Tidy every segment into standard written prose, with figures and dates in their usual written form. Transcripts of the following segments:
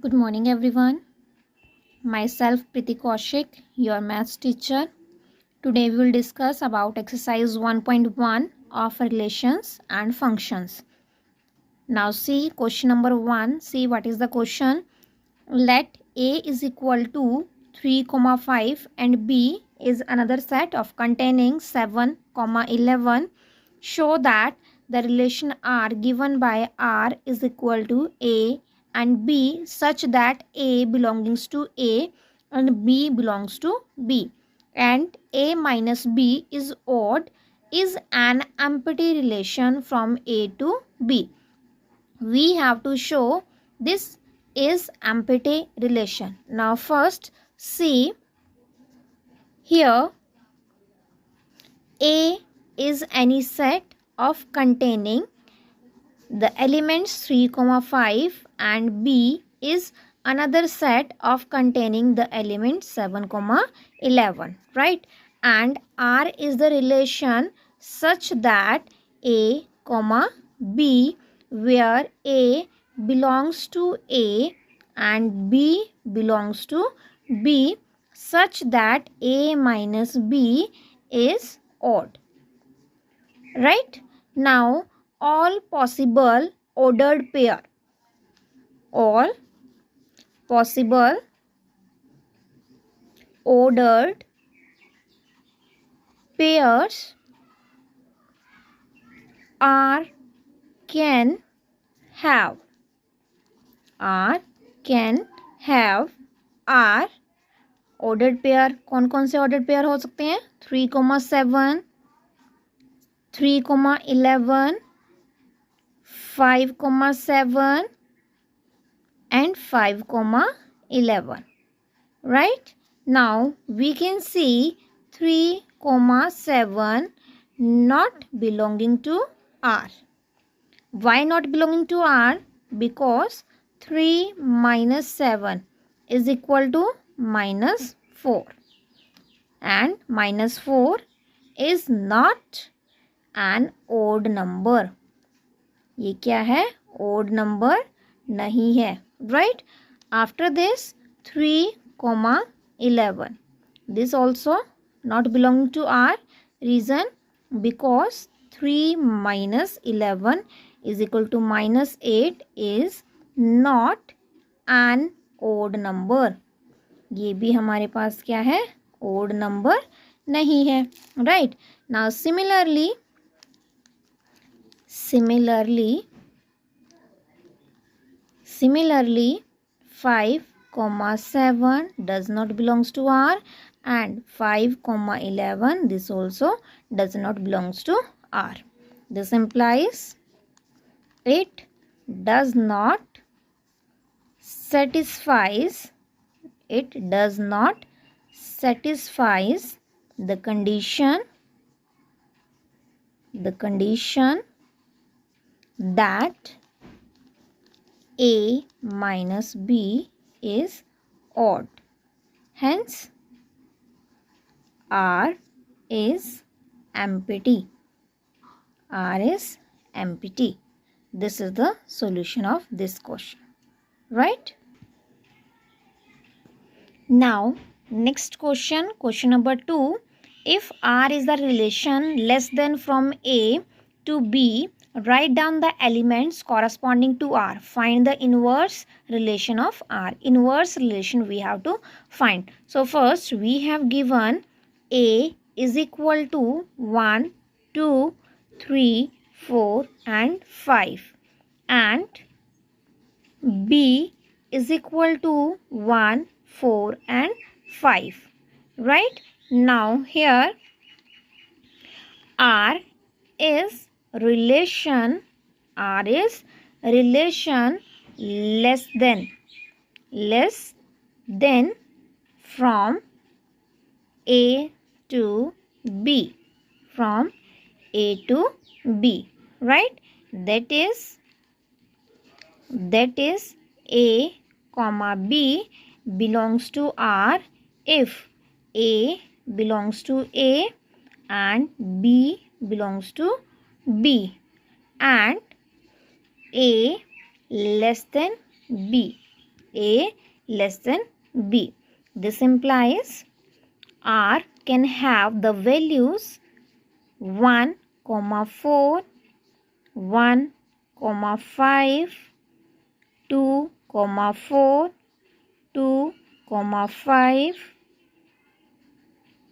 Good morning, everyone. Myself Priti Kaushik, your maths teacher. Today we will discuss about exercise 1.1 of relations and functions. Now see question number 1. See what is the question. Let A is equal to 3, 5 and B is another set of containing 7, 11. Show that the relation R given by R is equal to A and B such that A belongs to A and B belongs to B, and A minus B is odd, is an empty relation from A to B. We have to show this is empty relation. Now first see here, A is any set of containing the elements 3, 5 and B is another set of containing the elements 7, 11, right? And R is the relation such that A, B, where A belongs to A and B belongs to B, such that A minus B is odd, right? Now all possible ordered pair, all possible ordered pairs R can have R ordered pair. कौन कौन से ordered pair हो सकते हैं? 3, 7, 3, 11, 5, 7 and 5, 11, right? Now we can see 3, 7 not belonging to R. Why not belonging to R? Because 3 minus 7 is equal to minus 4, and minus 4 is not an odd number. ये क्या है? Odd number नहीं है, right? After this 3, 11, this also not belonging to R. Reason? Because 3 minus 11 is equal to minus 8 is not an odd number. ये भी हमारे पास क्या है? Odd number नहीं है, right? Now similarly 5, 7 does not belongs to R, and 5, 11 this also does not belongs to R. This implies it does not satisfies the condition that A minus B is odd. Hence R is empty. This is the solution of this question, right? Now next question number 2. If R is the relation less than from A to B, write down the elements corresponding to R. Find the inverse relation of R. Inverse relation we have to find. So first we have given A is equal to 1, 2, 3, 4 and 5, and B is equal to 1, 4 and 5, right? Now here R is relation less than from A to B, right? That is A, B belongs to R if A belongs to A and B belongs to B, and A less than B. A less than B. This implies R can have the values 1, 4, 1, 5, 2, 4, 2, 5,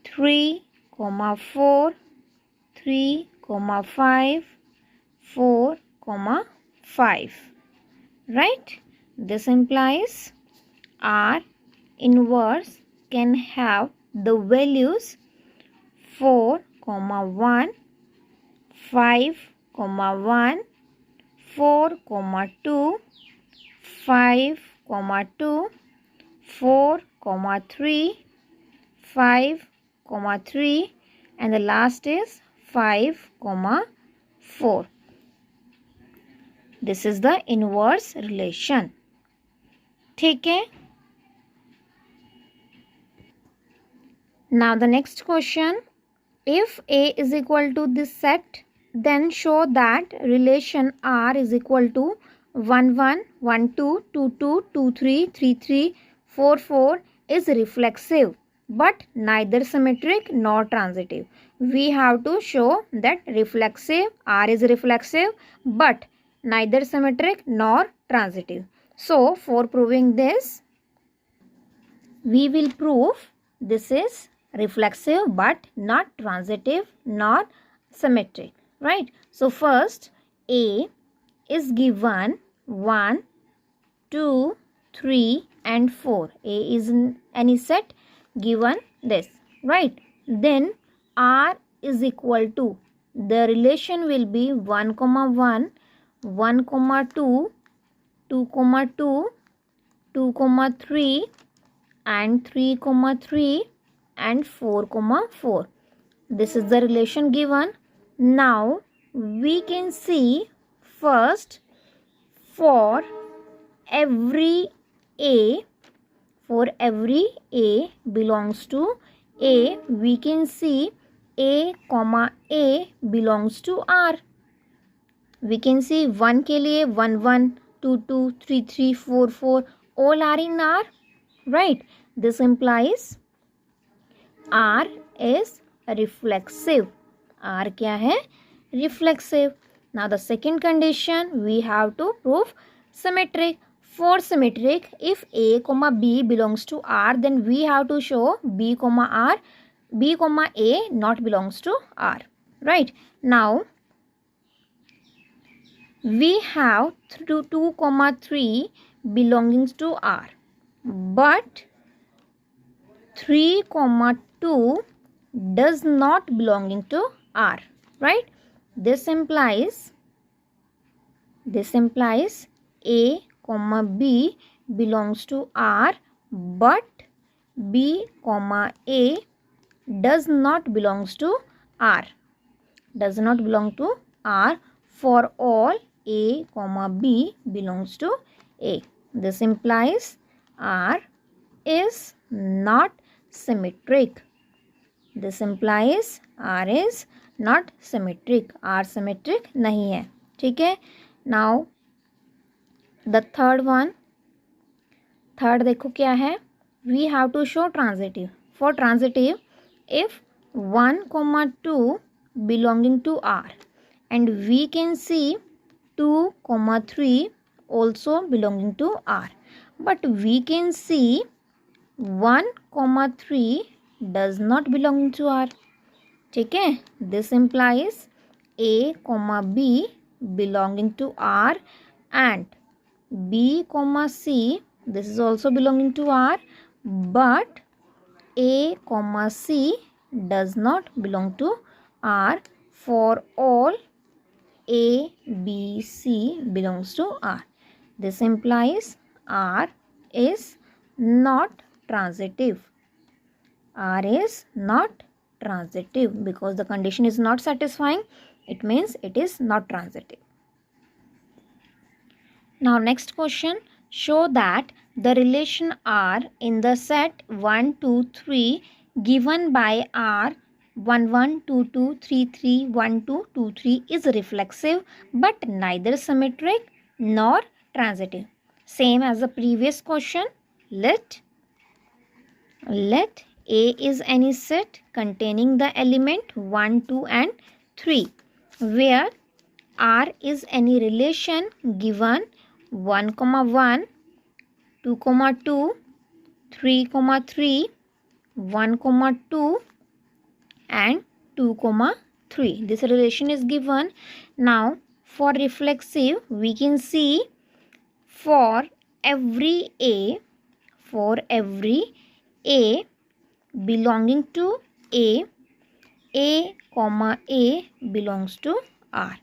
3, 4, 3, 5, 4, 5. Right? This implies R inverse can have the values 4, 1, 5, 1, 4, 2, 5, 2, 4, 3, 5, 3, and the last is 5, 4. This is the inverse relation. ठीक है. Now the next question. If A is equal to this set, then show that relation R is equal to 1, 1, 1, 2, 2, 2, 2, 3, 3, 3, 4, 4 is reflexive but neither symmetric nor transitive. We have to show that reflexive, R is reflexive but neither symmetric nor transitive. So for proving this, we will prove this is reflexive but not transitive nor symmetric, right? So first, A is given 1, 2, 3 and 4. A is in any set given this, right? Then R is equal to, the relation will be 1, 1, 1, 2, 2, 2, 2, 3 and 3, 3 and 4, 4. This is the relation given. Now we can see first for every A belongs to A, we can see A belongs to R. We can see 1 के लिए 1, 1, 2, 2, 3, 3, 4, 4 all are in R. Right, this implies R is reflexive. R क्या है? Reflexive. Now the second condition, we have to prove symmetric. For symmetric, if A, B belongs to R, then we have to show B, A not belongs to R. Right. Now we have 2, 3 belonging to R, but 3, 2 does not belonging to R, right? This implies A, B belongs to R, but B, A does not belongs to R. Does not belong to R for all A, B belongs to A. This implies R is not symmetric. This implies R is not symmetric. R symmetric नहीं है. ठीक है. Now the third one. Third देखो क्या है. We have to show transitive. For transitive, if 1, 2 belonging to R and we can see 2, 3 also belonging to R, but we can see 1, 3 does not belong to R. ठीक है. This implies A, B belonging to R and B, C this is also belonging to R, but A, C does not belong to R for all A, B, C belongs to R. This implies R is not transitive. R is not transitive because the condition is not satisfying. It means it is not transitive. Now next question. Show that the relation R in the set 1, 2, 3 given by R 1, 1, 2, 2, 3, 3, 1, 2, 2, 3 is reflexive but neither symmetric nor transitive. Same as the previous question. Let A is any set containing the element 1, 2 and 3, where R is any relation given 1, 1, 2, 2, 3, 3, 1, 2 and 2, 3. This relation is given. Now for reflexive, we can see for every A belonging to A belongs to R.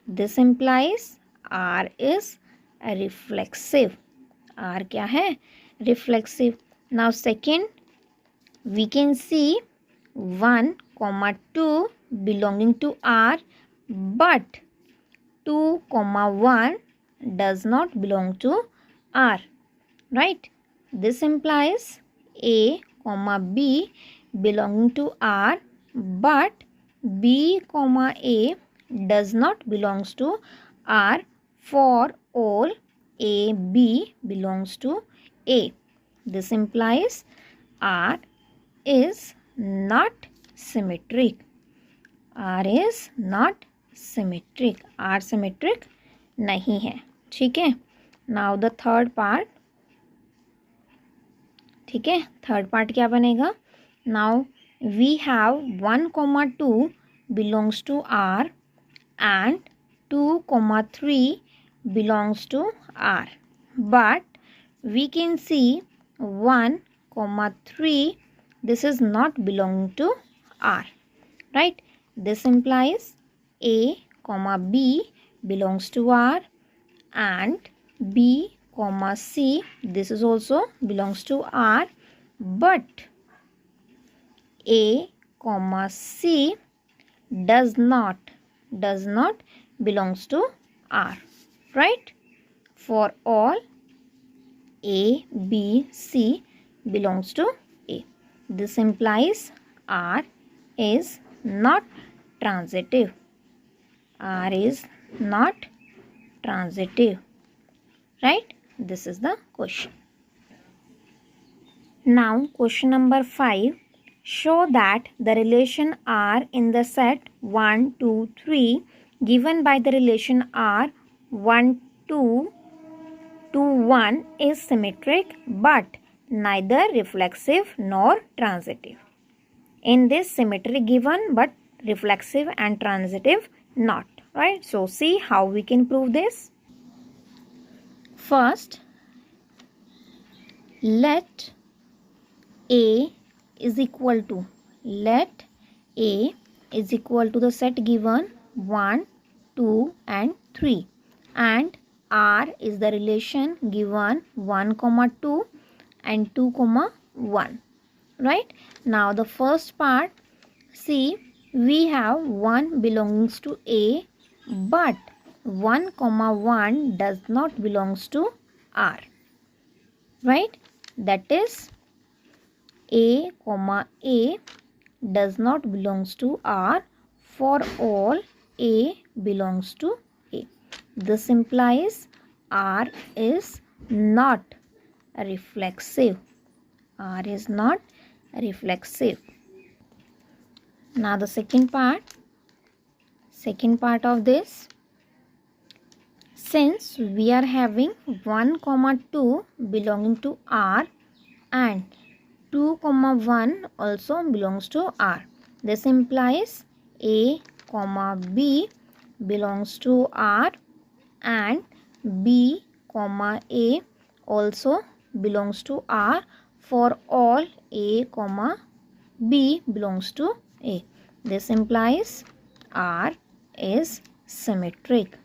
This implies R is reflexive. R क्या है? Reflexive. Now second, we can see 1, 2 belonging to R, but 2, 1 does not belong to R. Right? This implies A, B belonging to R, but B, A does not belongs to R for all A, B belongs to A. This implies R is not symmetric. R is not symmetric. R symmetric नहीं है. ठीक है. Now the third part. ठीक है. Third part क्या बनेगा? Now we have 1, 2 belongs to R and 2, 3 belongs to R. But we can see 1, 3, this is not belonging to R. Right? This implies A, B belongs to R and B, C, this is also belongs to R, but A, C does not belongs to R. Right? For all A, B, C belongs to A. This implies R is not transitive. R is not transitive. Right? This is the question. Now question number 5. Show that the relation R in the set 1, 2, 3 given by the relation R 1, 2 to 1 is symmetric but neither reflexive nor transitive. In this, symmetry given but reflexive and transitive not. Right? So see how we can prove this. First, let A is equal to the set given 1, 2 and 3, and R is the relation given 1, 2 and 2, 1. Right? Now the first part, see, we have 1 belongs to A, but 1, 1 does not belongs to R. Right? That is A, does not belongs to R for all A belongs to A. This implies R is not reflexive. R is not reflexive. Now the second part of this, since we are having 1, 2 belonging to R and 2, 1 also belongs to R. This implies A, B belongs to R and B, A also belongs to R for all A, B belongs to A. This implies R is symmetric.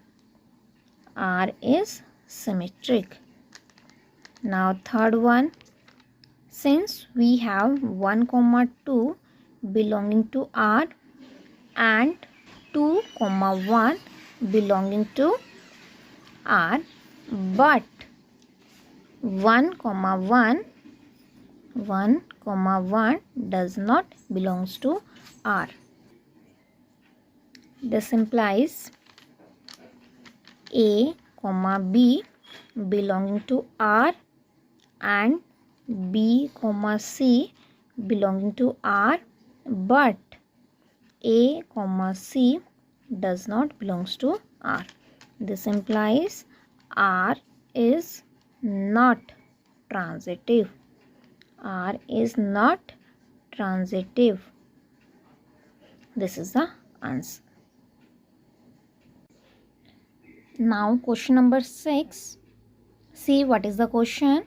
R is symmetric. Now third one, since we have 1, 2 belonging to R and 2, 1 belonging to R, but 1, 1 does not belongs to R. This implies A, B belonging to R and B, C belonging to R, but A, C does not belongs to R. This implies R is not transitive. R is not transitive. This is the answer. Now question number 6. See what is the question.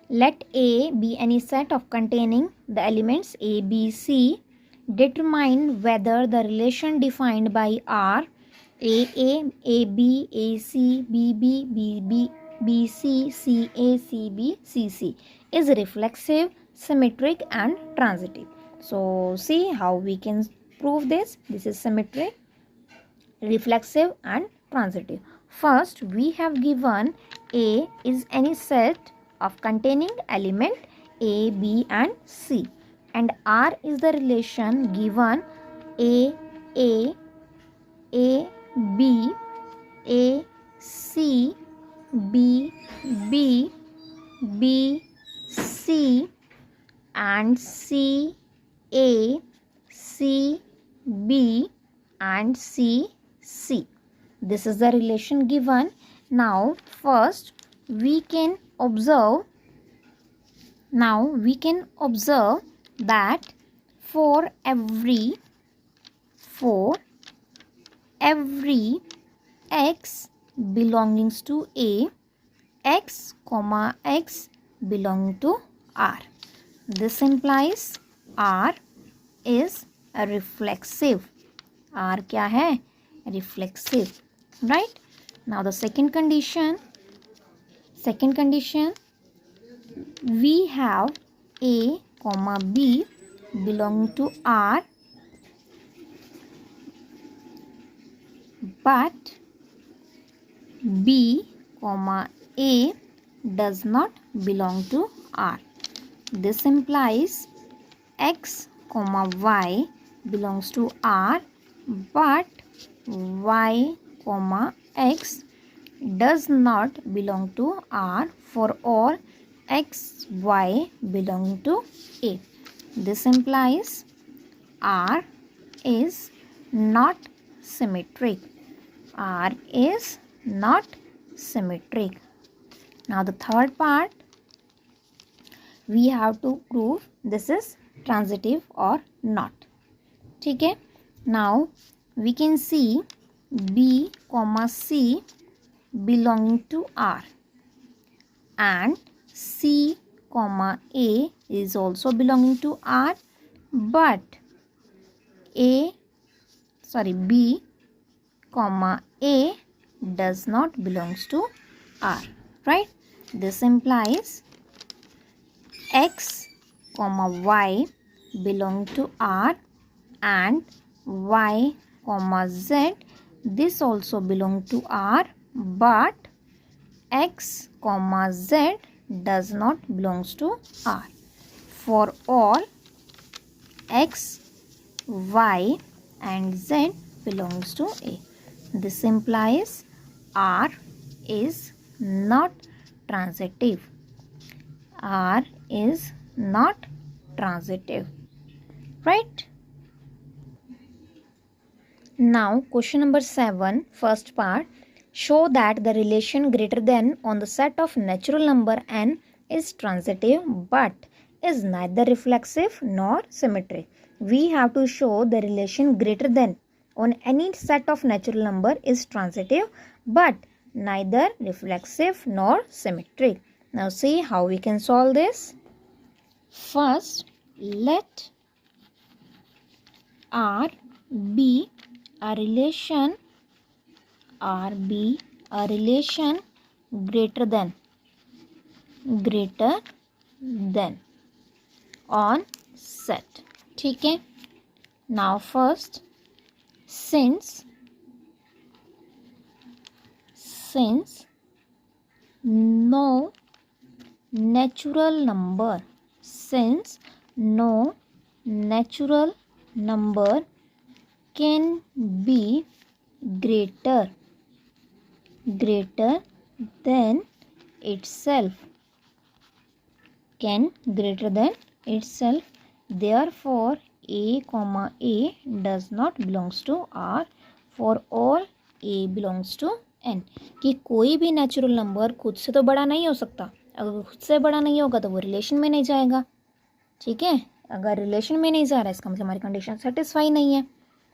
Let A be any set of containing the elements A, B, C. Determine whether the relation defined by R A, AB, AC, BB, BB, BC, CA, CB, CC is reflexive, symmetric and transitive. So see how we can prove this. This is symmetric, reflexive and transitive. First, we have given A is any set of containing element A, B and C, and R is the relation given A, B, A, C, B, B, B, C and C, A, C, B and C, C. This is the relation given. Now first we can observe that for every x belongs to A, x, x belong to R. This implies R is a reflexive. R क्या है? Reflexive. Right? Now the second condition, we have A, B belong to R, but B, A does not belong to R. This implies X, Y belongs to R, but Y, X does not belong to R for all X, Y belong to A. This implies R is not symmetric. R is not symmetric. Now the third part, we have to prove this is transitive or not. ठीक है? Now we can see B, C belonging to R and C, A is also belonging to R, but B, A does not belongs to R, right? This implies X, Y belong to R and Y, Z this also belong to R, but X, Z does not belongs to R. For all X, Y and Z belongs to A. This implies R is not transitive. R is not transitive. Right? Now question number 7, first part. Show that the relation greater than on the set of natural number n is transitive but is neither reflexive nor symmetric. We have to show the relation greater than on any set of natural number is transitive but neither reflexive nor symmetric. Now see how we can solve this. First, let R be a relation greater than on set. ठीक है? Now first, since no natural number can be greater than itself, can greater than itself. Therefore a comma a does not belongs to R for all a belongs to n. कि कोई भी natural number खुद से तो बड़ा नहीं हो सकता, अगर खुद से बड़ा नहीं होगा तो वो रिलेशन में नहीं जाएगा. ठीक है, अगर रिलेशन में नहीं जा रहा है इसका मतलब हमारी कंडीशन सेटिस्फाई नहीं है.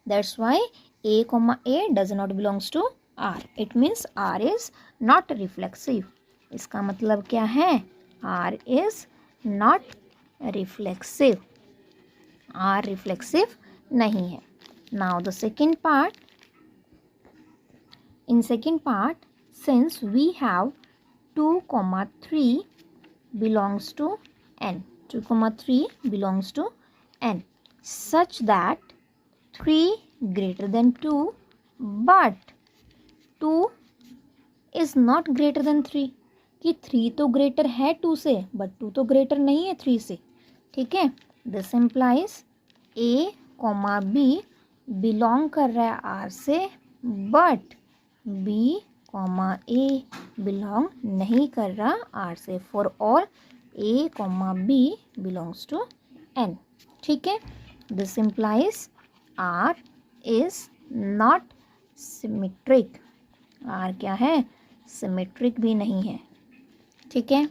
That's why a comma a does not belongs to R. It means R is not reflexive. इसका मतलब क्या है? R is not reflexive. R reflexive नहीं है. Now the second part. In second part, since we have 2,3 belongs to n. 2,3 belongs to n such that 3 greater than 2 but 2 is not greater than 3. कि 3 तो greater है 2 से but 2 तो greater नहीं है 3 से. ठीक है, this implies a comma b belong कर रहा है R से but b comma a belong नहीं कर रहा R से. For all a comma b belongs to n. ठीक है, this implies R is not symmetric. R क्या है? सिमेट्रिक भी नहीं है. ठीक है,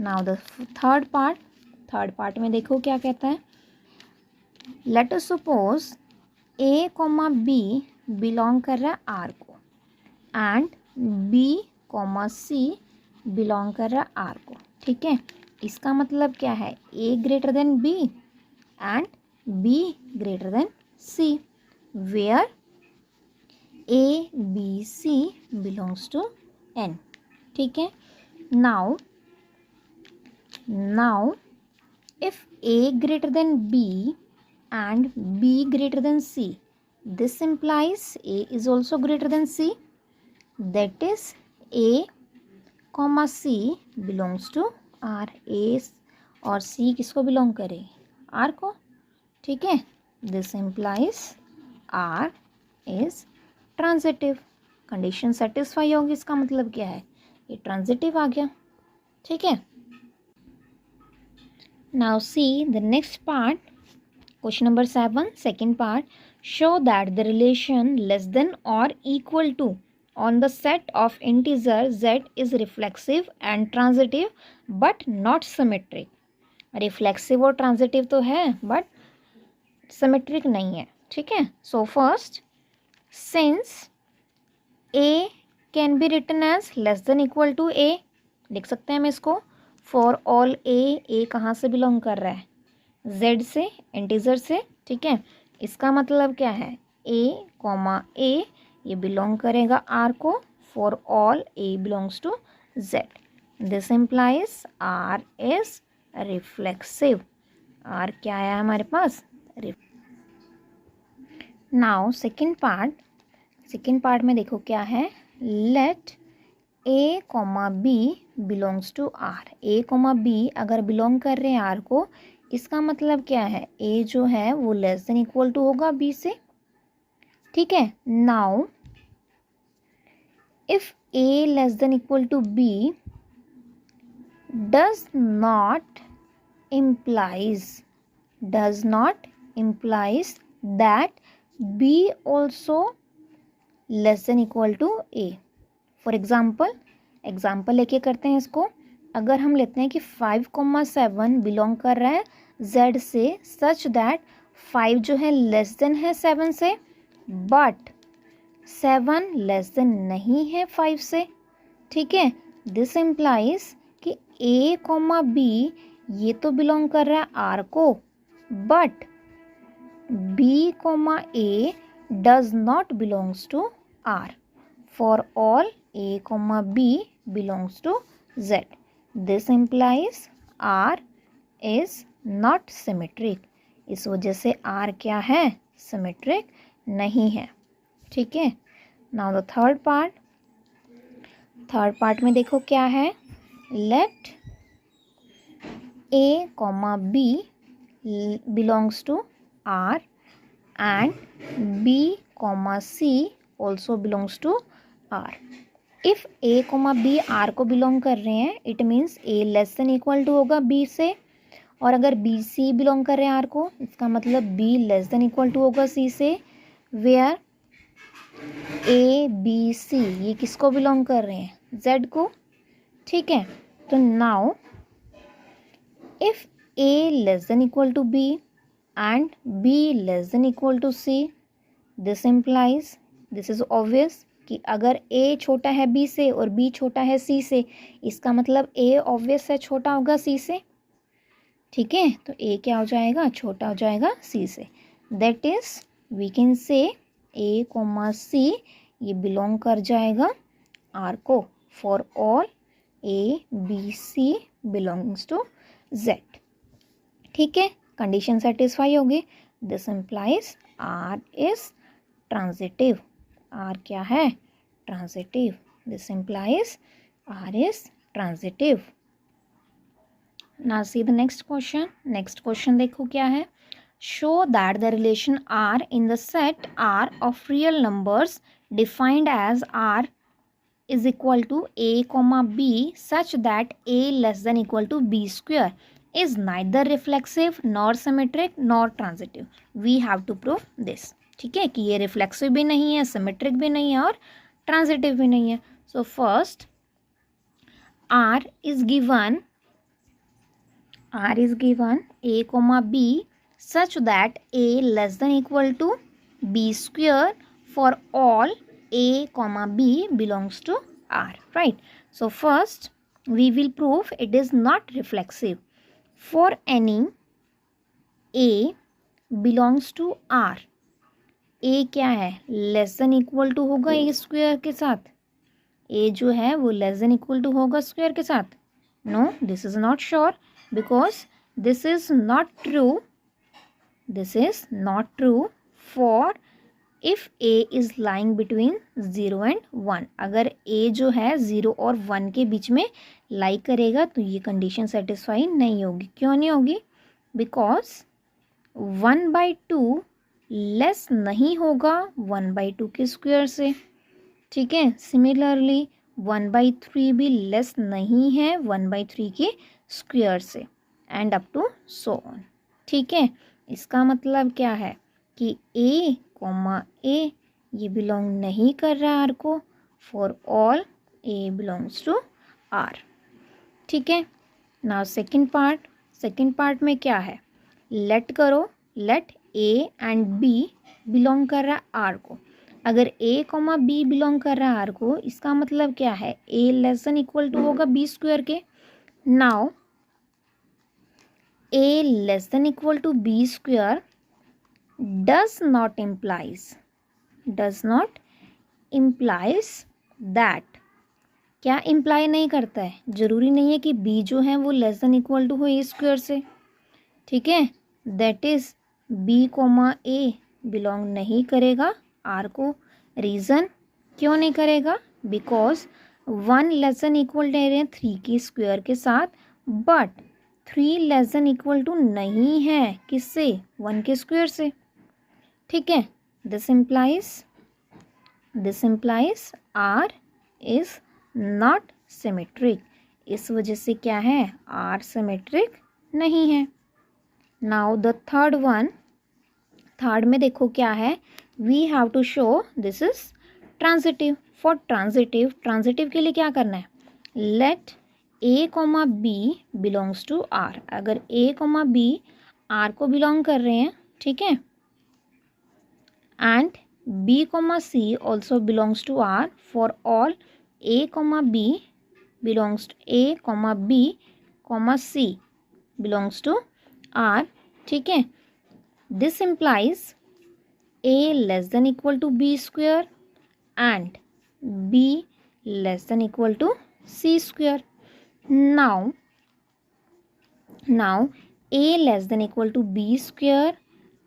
now the third part. Third part में देखो क्या कहता है. Let us suppose a comma b belong कर रहा है R को and b comma c belong कर रहा है R को. ठीक है, इसका मतलब क्या है? a greater than b and b greater than C, where A, B, C belongs to N. ठीक है, now if A greater than B and B greater than C, this implies A is also greater than C. That is A comma C belongs to R. A और C किसको belong करे? R को. ठीक है, this implies R is transitive. Condition satisfy होगी, इसका मतलब क्या है? ये ट्रांजिटिव आ गया. ठीक है, now see the next part. Question number 7, second part. Show that the relation less than और equal to on the set of integer z is reflexive and transitive but not symmetric. Reflexive और transitive तो है but symmetric नहीं है. ठीक है, so first since a can be written as less than equal to a, लिख सकते हैं हम इसको. फॉर ऑल a कहाँ से बिलोंग कर रहा है? z से, इंटीजर से. ठीक है, इसका मतलब क्या है? a कॉमा a ये बिलोंग करेगा R को. For all a belongs to z. This implies R is reflexive. R क्या आया हमारे पास? Now second part. Second part में देखो क्या है. Let a comma b belongs to R. a comma b अगर बिलोंग कर रहे हैं R को, इसका मतलब क्या है? a जो है वो लेस देन इक्वल टू होगा b से. ठीक है, now if a less than equal to b does not implies that b also less than equal to a. फॉर एग्जाम्पल लेके करते हैं इसको. अगर हम लेते हैं कि 5,7 बिलोंग कर रहा है z से सच दैट 5 जो है लेस देन है 7 से बट 7 लेस देन नहीं है 5 से. ठीक है, दिस इम्प्लाइज कि a कॉमा b ये तो बिलोंग कर रहा है R को but b comma a does not belongs to R. For all a comma b belongs to z. This implies R is not symmetric. इस वजह से R क्या है? सिमेट्रिक नहीं है. ठीक है, now the third part. Third part में देखो क्या है. Let a comma b belongs to R and b comma c also belongs to R. If A comma B R को बिलोंग कर रहे हैं, it means A less than equal to होगा B से, और अगर बी सी बिलोंग कर रहे हैं आर को, इसका मतलब B less than equal to होगा सी से, वेयर ए बी सी ये किसको बिलोंग कर रहे हैं, जेड को, ठीक है। तो now if A less than equal to B and B less than equal to C, this implies, this is obvious कि अगर ए छोटा है बी से और बी छोटा है सी से, इसका मतलब ए ऑब्वियस है छोटा होगा सी से, ठीक है। तो ए क्या हो जाएगा, छोटा हो जाएगा सी से। That is we can say A comma C ये बिलोंग कर जाएगा आर को for all A B C belongs to Z, ठीक है। कंडीशन सेटिस्फाई होगी। This implies R is transitive, R क्या है, transitive. This implies R is transitive. Now see the next question. Next question देखो क्या है. Show that the relation R in the set R of real numbers defined as R is equal to A comma B such that A less than equal to B square is neither reflexive nor symmetric nor transitive. We have to prove this. ठीक है कि ये reflexive भी नहीं है, symmetric भी नहीं है और transitive भी नहीं है. So first R is given A comma B such that A less than equal to B square for all A comma B belongs to R, right? So first we will prove it is not reflexive for any A belongs to R. A क्या है, less than equal to होगा ए square के साथ, ए जो है वो less than equal to होगा square के साथ. No, this is not sure because this is not true. This is not true for if A is lying between 0 and 1. अगर A जो है 0 और 1 के बीच में लाई करेगा तो ये कंडीशन सेटिस्फाई नहीं होगी. क्यों नहीं होगी? बिकॉज 1/2 लेस नहीं होगा 1/2 के स्क्वायर से, ठीक है. सिमिलरली 1/3 भी लेस नहीं है 1/3 के स्क्वायर से and up to so on, ठीक है. इसका मतलब क्या है कि ए कोमा ए ये बिलोंग नहीं कर रहा है आर को for all A belongs to R, ठीक है. नाउ सेकंड पार्ट में क्या है, लेट करो, let A and B belong कर रहा है आर को. अगर ए कोमा बी बिलोंग कर रहा है आर को, इसका मतलब क्या है, ए लेस देन इक्वल टू होगा बी स्क्वायर के. Now A less than equal to B square does not implies that, क्या इम्प्लाई नहीं करता है, जरूरी नहीं है कि B जो है वो लेस देन इक्वल टू हो ए स्क्वायर से, ठीक है. That is B comma A belong नहीं करेगा R को. रीज़न क्यों नहीं करेगा, बिकॉज 1 लेस देन इक्वल दे रहे हैं 3 के स्क्वायर के साथ, but 3 less than equal to नहीं है किससे, 1 के स्क्वायर से, ठीक है. This implies R is not symmetric. इस वजह से क्या है, आर सिमेट्रिक नहीं है. नाउ द थर्ड में देखो क्या है, we have to show this is transitive. For transitive के लिए क्या करना है, let A comma B belongs to R. अगर ए कोमा बी आर को बिलोंग कर रहे हैं, ठीक है, and B comma C also belongs to R for all A comma B belongs to A comma B comma C belongs to R, ठीक है. This implies A less than equal to B square and B less than equal to C square. Now A less than equal to B square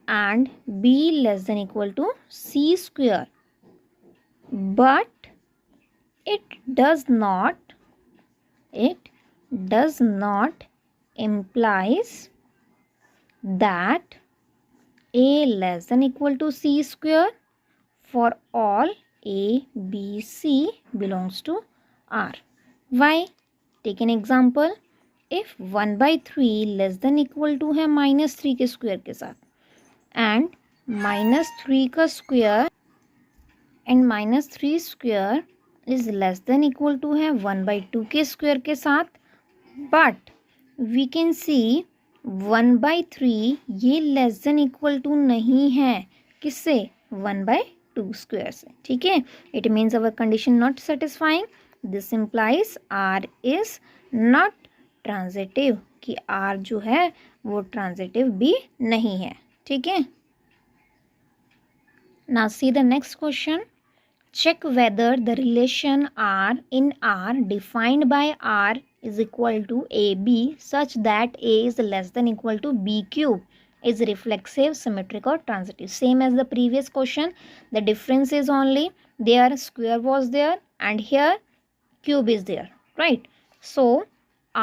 and B less than equal to C square, but it does not implies that A less than equal to C square for all A, B, C belongs to R. Why? Take an example. If 1/3 less than equal to है -3 के square के साथ and -3 का square and -3 square is less than equal to है 1/2 के square के साथ, but we can सी 1/3 ये लेस देन इक्वल टू नहीं है किससे? 1/2 स्क्वायर से. ठीक है, it means our condition not satisfying. This implies R is not transitive, कि आर जो है वो ट्रांजिटिव भी नहीं है. ठीक है. Now see the next question. Check whether the relation R in R defined by R is equal to AB such that A is less than equal to B cube is reflexive, symmetric or transitive. Same as the previous question. The difference is only there square was there and here cube is there, right? So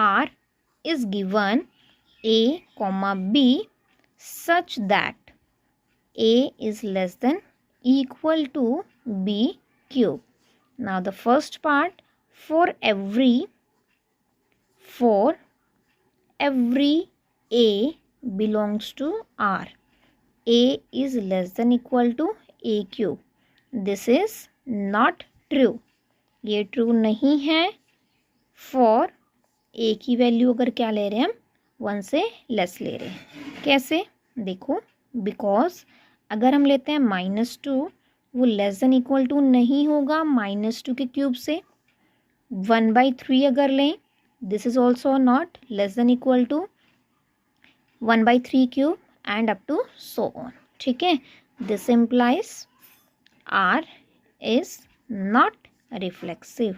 R is given A comma B such that A is less than equal to B cube. Now the first part, for every A belongs to R, A is less than equal to A cube. This is not true. ये true नहीं है. For A की value अगर क्या ले रहे हैं हम 1 से लेस ले रहे हैं. कैसे? देखो, बिकॉज अगर हम लेते हैं -2 वो लेस देन इक्वल टू नहीं होगा -2 के क्यूब से. 1/3 अगर लें this is also not less than equal to 1/3 cube and up to so on. ठीक है, this implies R is not reflexive,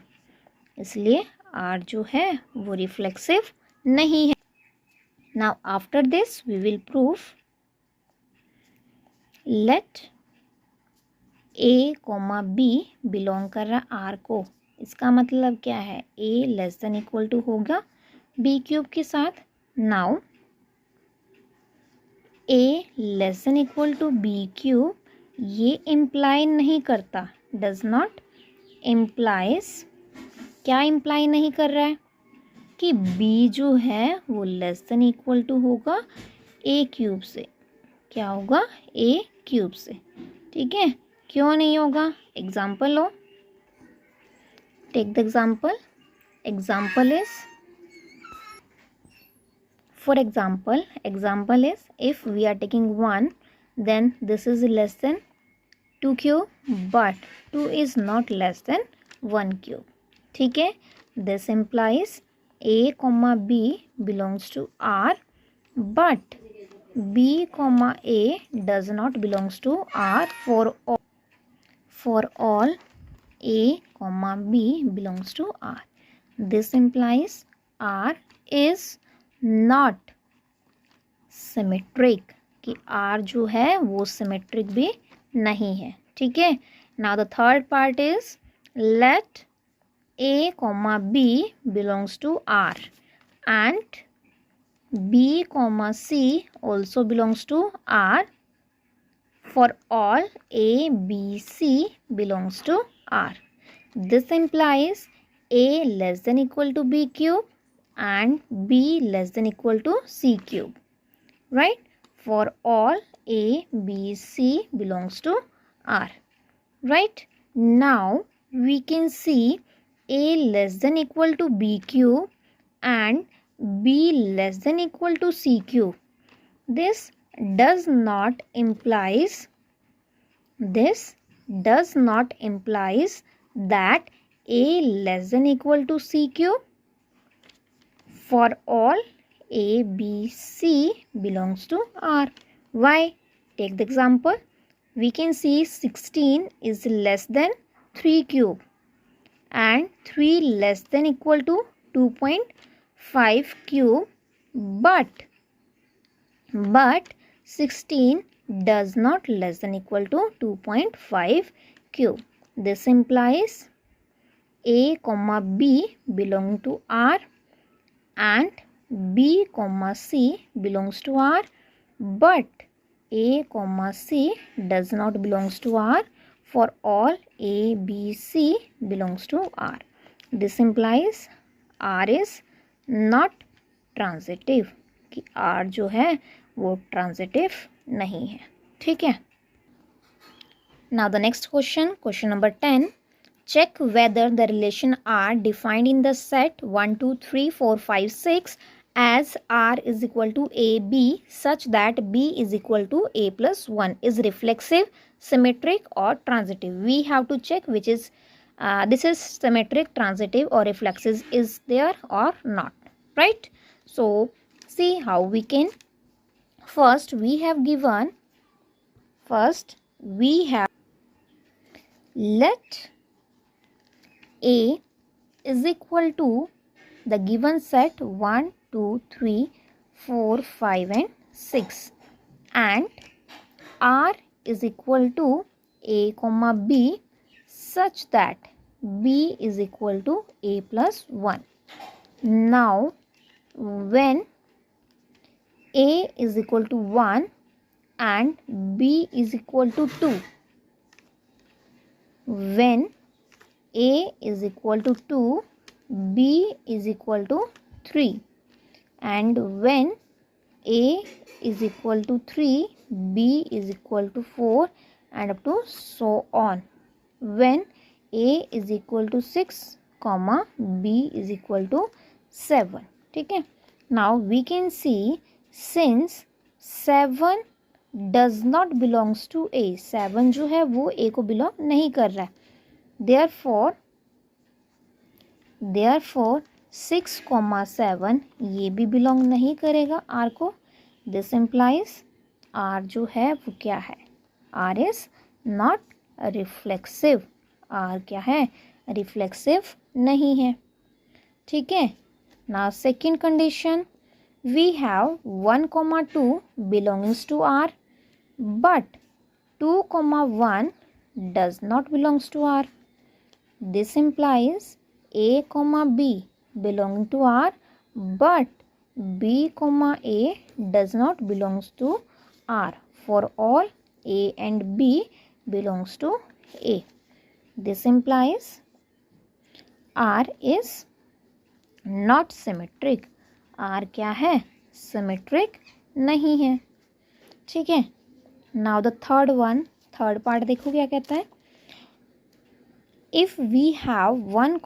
इसलिए आर जो है वो रिफ्लेक्सिव नहीं है. Now after this we will prove. Let A comma B belong कर रहा R को. इसका मतलब क्या है? A less than equal to होगा B क्यूब के साथ. Now A less than equal to B cube ये इम्प्लाई नहीं करता, डज नॉट इम्प्लाइज. क्या इम्प्लाई नहीं कर रहा है? कि B जो है वो लेस देन इक्वल टू होगा A क्यूब से. क्या होगा? A क्यूब से. ठीक है, क्यों नहीं होगा? एग्जाम्पल लो. Take the example. Example is, for example is if we are taking 1 then this is less than 2 cube, but 2 is not less than 1 cube. ठीक है, this implies A comma B belongs to R, but B comma A does not belongs to R for all A comma B belongs to R. This implies R is not symmetric, कि R जो है वो symmetric भी नहीं है. ठीक है. Now the third part is let A comma B belongs to R and B comma C also belongs to R for all A, B, C belongs to R. This implies A less than equal to B cube and B less than equal to C cube, right? For all A, B, C belongs to R, right? Now we can see A less than equal to B cube and B less than equal to C cube. This does not implies that A less than equal to C cube for all A, B, C belongs to R. Why? Take the example. We can see 16 is less than 3 cube and 3 less than equal to 2.5 cube, but 16 does not less than equal to 2.5 cube. This implies A comma B belong to R and B comma C belongs to R, but A comma C does not belongs to R for all A, B, C belongs to R. This implies R is not transitive, कि R जो है वो transitive नहीं है. ठीक है. Now the next question number 10. Check whether the relation R defined in the set 1, 2, 3, 4, 5, 6 as R is equal to AB such that B is equal to A plus 1 is reflexive, symmetric or transitive. We have to check which is this is symmetric, transitive or reflexive is there or not, right? So see how we can. First we have let A is equal to the given set 1, 2, 3, 4, 5 and 6 and R is equal to A comma B such that B is equal to A plus 1. Now when A is equal to 1 and B is equal to 2, when A is equal to 2, B is equal to 3, and when A is equal to 3, B is equal to 4 and up to so on. When A is equal to 6, B is equal to 7. ठीक है. Now we can see since 7 does not belongs to A, 7 जो है वो A को belong नहीं कर रहा है. Therefore 6, 7 ये भी belong नहीं करेगा R को. This implies R जो है वो क्या है? R is not reflexive. R क्या है? Reflexive नहीं है. ठीक है. Now second condition, we have 1, 2 belongs to R, but 2, 1 does not belongs to R. This implies A, B belong to R, but B, A does not belongs to R. For all A and B belongs to A. This implies R is not symmetric. R क्या है? Symmetric नहीं है. ठीक है. Now the third part देखो क्या कहता है. If we have 1,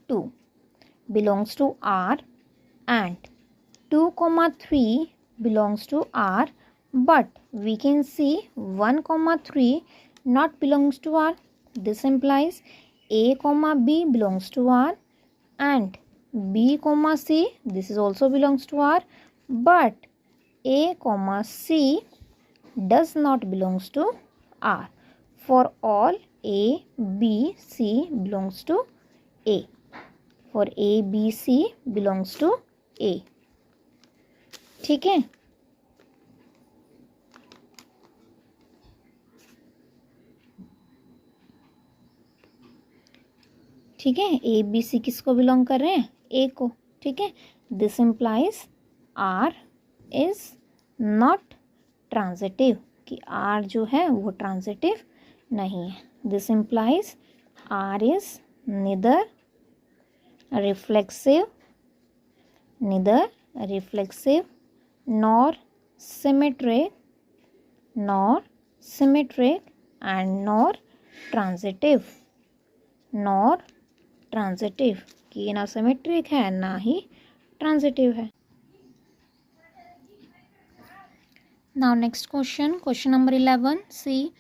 2 belongs to R and 2, 3 belongs to R, but we can see 1, 3 not belongs to R. This implies A, B belongs to R and B, C this is also belongs to R, but A, C does not belongs to R. For all A, B, C belongs to A. For A, B, C belongs to A. ठीक है. ठीक है. A, B, C किसको belong कर रहे हैं? A को. ठीक है. This implies R is not transitive, कि R जो है वो transitive नहीं है. This implies R is neither reflexive nor symmetric and nor transitive कि ना सिमेट्रिक है ना ही ट्रांजिटिव है. Now next question number 11. See,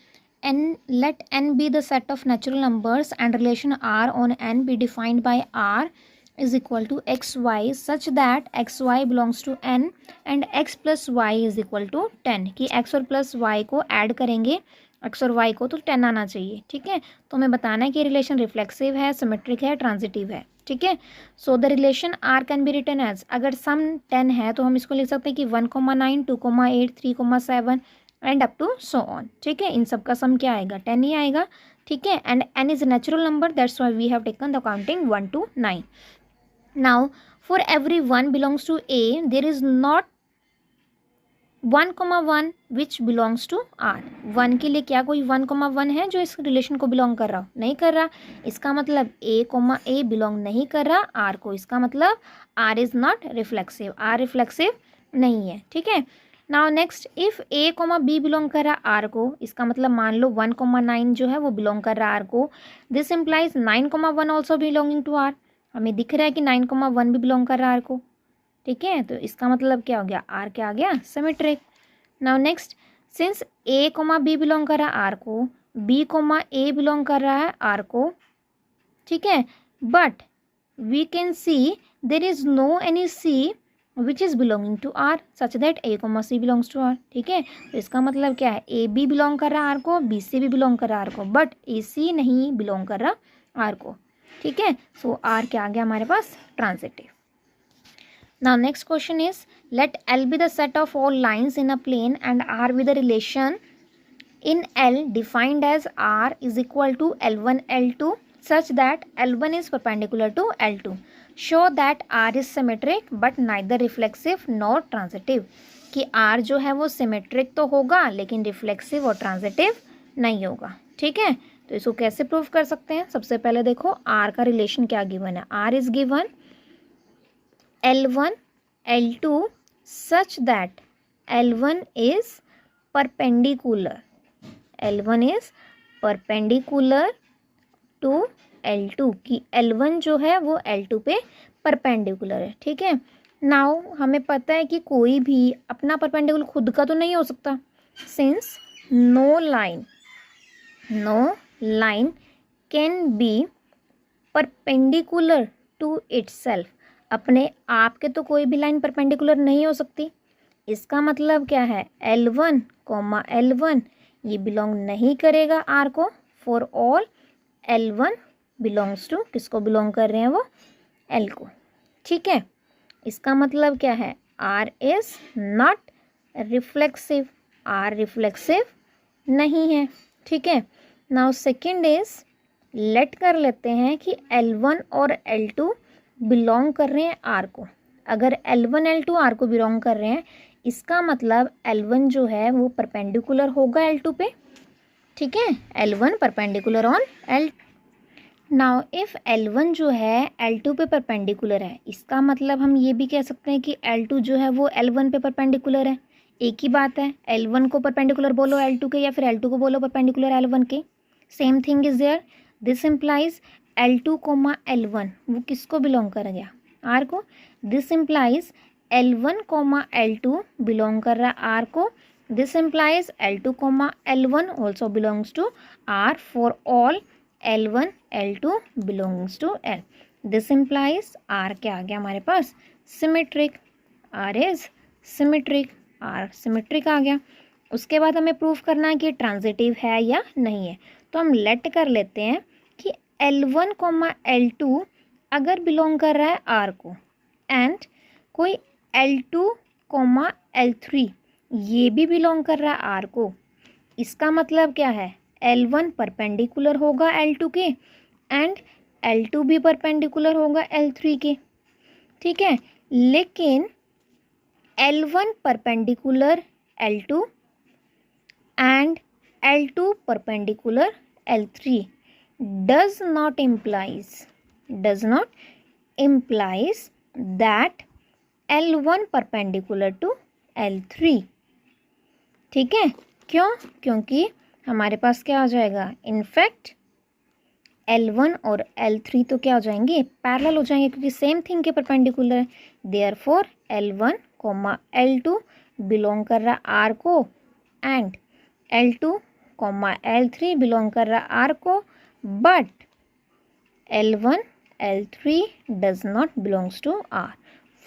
let n be the set of natural numbers and relation R on n be defined by R is equal to xy such that xy belongs to n and x plus y is equal to 10. कि x और plus y को add करेंगे, x और y को, तो 10 आना चाहिए. ठीक है. तो हमें बताना है कि रिलेशन रिफ्लेक्सिव है, सिमेट्रिक है, ट्रांजिटिव है. ठीक है. So the relation R can be written as, अगर सम 10 है तो हम इसको लिख सकते हैं कि 1, 9, 2, 8, 3, 7 and up to so on. ठीक है. इन सब का सम क्या आएगा? 10 ही आएगा. ठीक है. And n is natural number, that's why we have taken the counting 1 to 9. Now for every 1 belongs to A, there is not 1,1 which belongs to R. 1 के लिए क्या कोई 1,1 है जो इस रिलेशन को बिलोंग कर रहा? नहीं कर रहा। इसका मतलब a बिलोंग नहीं कर रहा आर को। इसका मतलब R is not reflexive, R reflexive नहीं है। ठीक है। Now next, if a, b belong कर रहा आर को, इसका मतलब मान लो 1,9 जो है वो बिलोंग कर रहा आर को। This implies 9,1 also belonging to R. हमें दिख रहा है कि 9,1 भी बिलोंग कर रहा आर को। ठीक है, तो इसका मतलब क्या हो गया? आर क्या आ गया? Symmetric. Now next, since a, b belong कर रहा है आर को, b, a बिलोंग कर रहा है आर को, ठीक है, but we can see there is no any c which is belonging to R such that a, c belongs to R. ठीक है, तो इसका मतलब क्या है? a b बिलोंग कर रहा है आर को, b c भी बिलोंग कर रहा है आर को, बट a c नहीं बिलोंग कर रहा आर को। ठीक है, सो आर क्या आ गया हमारे पास? Transitive. Now next question is, let L be the set of all lines in a plane and R be the relation in L defined as R is equal to L1 L2 such that L1 is perpendicular to L2. Show that R is symmetric but neither reflexive nor transitive. कि R जो है वो symmetric तो होगा लेकिन reflexive और transitive नहीं होगा। ठीक है, तो इसको कैसे प्रूव कर सकते हैं? सबसे पहले देखो R का रिलेशन क्या गिवन है। R is given L1 L2 such that L1 is perpendicular. L1 is perpendicular to L2 कि L1 जो है वो L2 पे परपेंडिकुलर है। ठीक है, नाउ हमें पता है कि कोई भी अपना परपेंडिकुलर खुद का तो नहीं हो सकता, since no line can be perpendicular to itself. अपने आप के तो कोई भी लाइन परपेंडिकुलर नहीं हो सकती। इसका मतलब क्या है? L1, L1 ये बिलोंग नहीं करेगा आर को। For all L1 belongs to, किसको बिलोंग कर रहे हैं वो? L को। ठीक है, इसका मतलब क्या है? R is not reflexive, R reflexive नहीं है। ठीक है, नाउ सेकेंड इज, लेट कर लेते हैं कि L1 और L2 बिलोंग कर रहे हैं आर को। अगर L1 L2 आर को बिलोंग कर रहे हैं, इसका मतलब L1 जो है वो परपेंडिकुलर होगा L2 पे। ठीक है, L1 perpendicular on L। Now if L1 जो है L2 पे परपेंडिकुलर है, इसका मतलब हम ये भी कह सकते हैं कि L2 जो है वो L1 पे परपेंडिकुलर है। एक ही बात है, L1 को परपेंडिकुलर बोलो L2 के, या फिर L2 को बोलो परपेंडिकुलर L1 के, same thing is there. This implies L2, L1 वो किसको बिलोंग कर गया? आर को। This implies L1, L2 belong कर रहा है आर को। This implies L2, L1 also belongs to R for all L1 L2 belongs to L। This implies R क्या आ गया हमारे पास? Symmetric. R is symmetric, R symmetric आ गया। उसके बाद हमें प्रूफ करना है कि ट्रांजिटिव है या नहीं है। तो हम लेट कर लेते हैं कि L1, L2 अगर बिलोंग कर रहा है आर को, एंड कोई L2, L3 ये भी बिलोंग कर रहा है आर को, इसका मतलब क्या है? L1 परपेंडिकुलर होगा L2 के, एंड L2 भी परपेंडिकुलर होगा L3 के। ठीक है, लेकिन L1 perpendicular L2 and L2 perpendicular L3 does not implies that L1 perpendicular to L3। ठीक है, क्यों? क्योंकि हमारे पास क्या आ जाएगा? इनफैक्ट L1 और L3 तो क्या हो जाएंगे? पैरेलल हो जाएंगे, क्योंकि सेम थिंग के परपेंडिकुलर है। देयरफॉर L1, L2 बिलोंग कर रहा आर को, एंड L2, L3 बिलोंग कर रहा आर को, but L1, L3 does not belongs to R.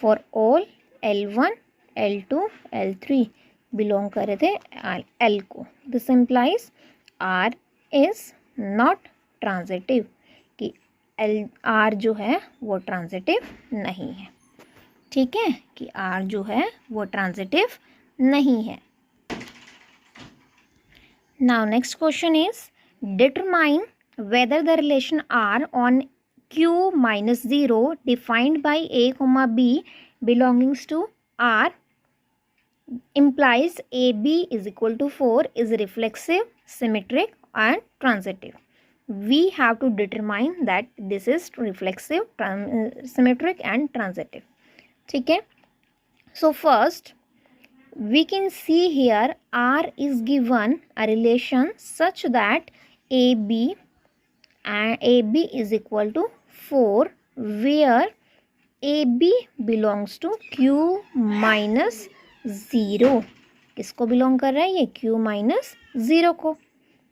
For all L1, L2, L3 belong कर रहे थे L को। This implies R is not transitive, कि R जो है वो ट्रांजिटिव नहीं है। ठीक है, कि R जो है वो ट्रांजिटिव नहीं है। Now next question is, determine whether the relation R on Q minus 0 defined by A, B belongs to R implies AB is equal to 4 is reflexive, symmetric and transitive. We have to determine that this is reflexive, symmetric and transitive. ठीक है. So first we can see here R is given a relation such that AB is equal to 4 where AB belongs to Q minus 0. किसको belong कर रहा है ये? Q minus 0 को.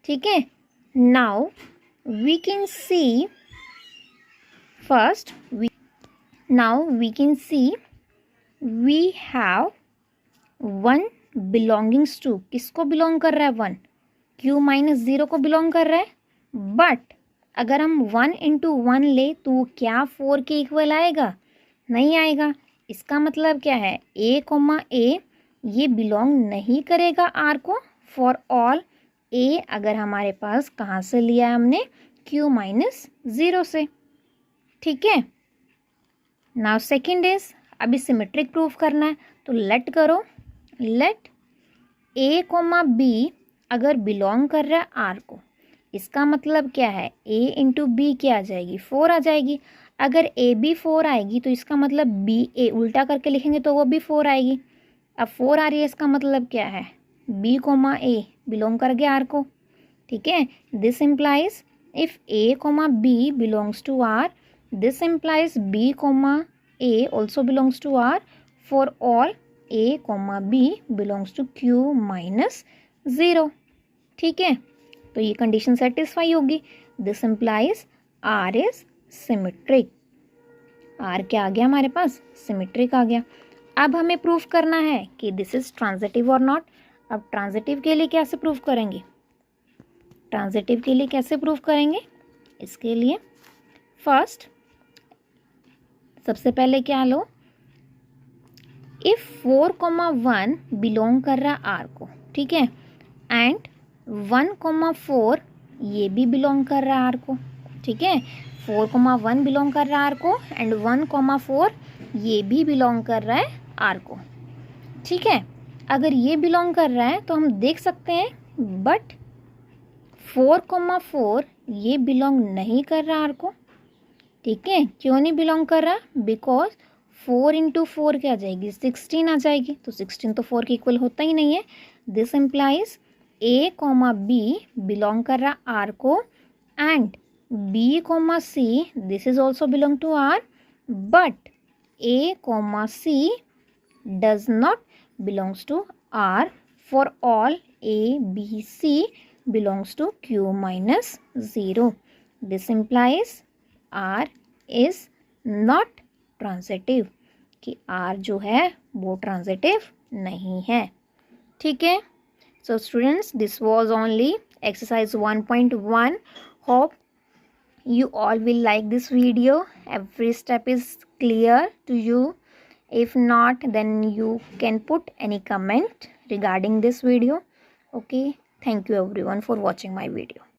ठीक है. Now we can see first we have 1 belongs to, किसको belong कर रहा है? 1 Q minus 0 को बिलोंग कर रहा है. बट अगर हम 1 into 1 ले तो क्या 4 के इक्वल आएगा? नहीं आएगा. इसका मतलब क्या है? A, ये बिलोंग नहीं करेगा R को फॉर ऑल A अगर हमारे पास कहाँ से लिया है हमने? Q minus 0 से. ठीक है. नाउ सेकेंड इज, अभी सिमेट्रिक प्रूफ करना है तो लेट करो. लेट A, B अगर बिलोंग कर रहा है R को, इसका मतलब क्या है? A इंटू B क्या आ जाएगी? 4 आ जाएगी. अगर A B 4 आएगी तो इसका मतलब B A उल्टा करके लिखेंगे तो वो भी 4 आएगी. अब 4 आ रही है, इसका मतलब क्या है? B, A बिलोंग कर गया R को. ठीक है. This implies if A, B belongs to R, this implies B, A also belongs to R for all A, B belongs to Q minus 0. ठीक है. तो ये कंडीशन सेटिस्फाई होगी. This implies R is symmetric. R क्या आ गया हमारे पास? सिमेट्रिक आ गया. अब हमें प्रूफ करना है कि दिस इज ट्रांजिटिव और नॉट. अब ट्रांजिटिव के लिए कैसे प्रूफ करेंगे? इसके लिए फर्स्ट सबसे पहले क्या लो, इफ 4, 1 बिलोंग कर रहा R को, ठीक है, एंड 1, 4 ये भी बिलोंग कर रहा है R को. ठीक है. 4, 1 बिलोंग कर रहा है R को एंड 1, 4 ये भी बिलोंग कर रहा है R को. ठीक है. अगर ये बिलोंग कर रहा है तो हम देख सकते हैं, बट 4, 4 ये बिलोंग नहीं कर रहा R को. ठीक है. क्यों नहीं बिलोंग कर रहा? बिकॉज 4 इंटू 4 क्या आ जाएगी? 16 आ जाएगी. तो 16 तो 4 के इक्वल होता ही नहीं है. This implies A, B belong कर रहा R को and B, C this is also belong to R, but A, C does not belongs to R for all A, B, C belongs to Q minus 0. This implies R is not transitive, कि R जो है वो transitive नहीं है. ठीक है. So students, this was only exercise 1.1. Hope you all will like this video. Every step is clear to you. If not, then you can put any comment regarding this video. Okay, thank you everyone for watching my video.